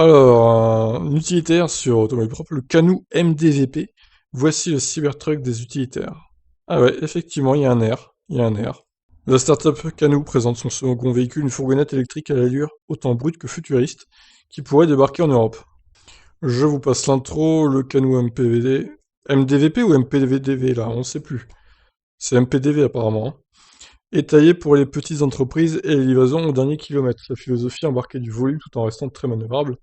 Alors, un utilitaire sur automobile propre, le Canoo MDVP. Voici le Cybertruck des utilitaires. Ah ouais, effectivement, il y a un air. Il y a un air. La startup Canoo présente son second véhicule, une fourgonnette électrique à l'allure autant brute que futuriste, qui pourrait débarquer en Europe. Je vous passe l'intro, le Canoo MPVD. MDVP ou MPVDV là, on ne sait plus. C'est MPDV apparemment, hein. Est taillé pour les petites entreprises et les livraisons au dernier kilomètre. Sa philosophie embarquer du volume tout en restant très manœuvrable.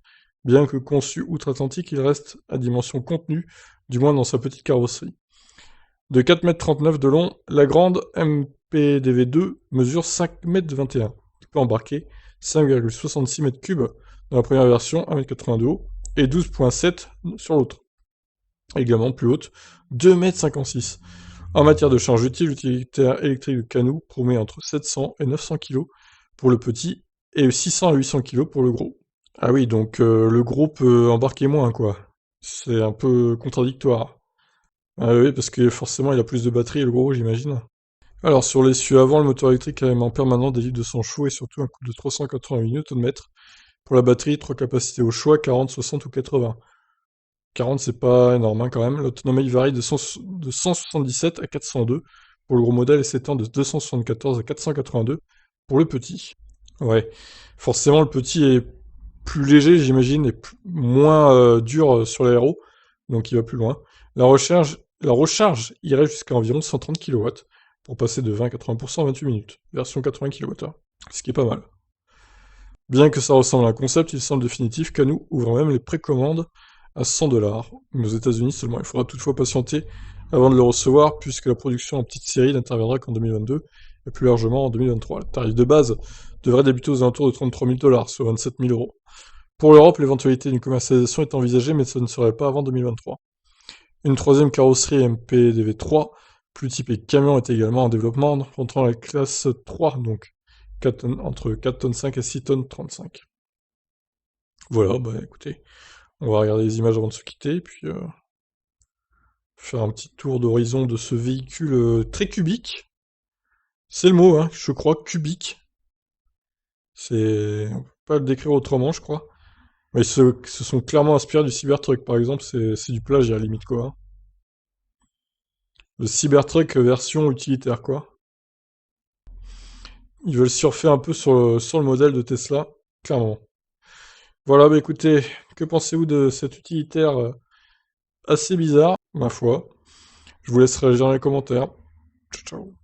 Bien que conçu outre-Atlantique, il reste à dimension contenue, du moins dans sa petite carrosserie. De 4,39 m de long, la grande MPDV2 mesure 5,21 m. Il peut embarquer 5,66 m3 dans la première version, 1,82 m de haut, et 12,7 m sur l'autre. Également plus haute, 2,56 m. En matière de charge utile, l'utilitaire électrique de Canoo promet entre 700 et 900 kg pour le petit et 600 à 800 kg pour le gros. Ah oui, donc le gros peut embarquer moins, quoi. C'est un peu contradictoire. Ah oui, parce que forcément il a plus de batterie, le gros, j'imagine. Alors sur l'essieu avant, le moteur électrique en permanent délivre de son choix et surtout un couple de 388 Nm. Pour la batterie, 3 capacités au choix, 40, 60 ou 80. 40, c'est pas énorme hein, quand même. L'autonomie varie de 177 à 402 pour le gros modèle et s'étend de 274 à 482 pour le petit. Ouais, forcément le petit est plus léger, j'imagine, et moins dur sur l'aéro, donc il va plus loin. La recharge irait jusqu'à environ 130 kW pour passer de 20 à 80% en 28 minutes, version 80 kWh, ce qui est pas mal. Bien que ça ressemble à un concept, il semble définitif qu'Anou ouvre même les précommandes à 100 $, mais aux États-Unis seulement. Il faudra toutefois patienter avant de le recevoir, puisque la production en petite série n'interviendra qu'en 2022 et plus largement en 2023. Le tarif de base devrait débuter aux alentours de 33 000 $, soit 27 000 euros. Pour l'Europe, l'éventualité d'une commercialisation est envisagée, mais ça ne serait pas avant 2023. Une troisième carrosserie MPDV3, plus typée camion, est également en développement, rentrant la classe 3, donc 4 tonnes, entre 4 tonnes 5 et 6 tonnes 35. Voilà, bah écoutez, on va regarder les images avant de se quitter, et puis faire un petit tour d'horizon de ce véhicule très cubique. C'est le mot, hein, je crois, cubique. On peut pas le décrire autrement, je crois. Mais se sont clairement inspirés du Cybertruck, par exemple, c'est du plagiat, à la limite, quoi, hein. Le Cybertruck version utilitaire, quoi. Ils veulent surfer un peu sur le modèle de Tesla, clairement. Voilà, bah écoutez, que pensez-vous de cet utilitaire assez bizarre, ma foi? Je vous laisse réagir dans les commentaires. Ciao, ciao.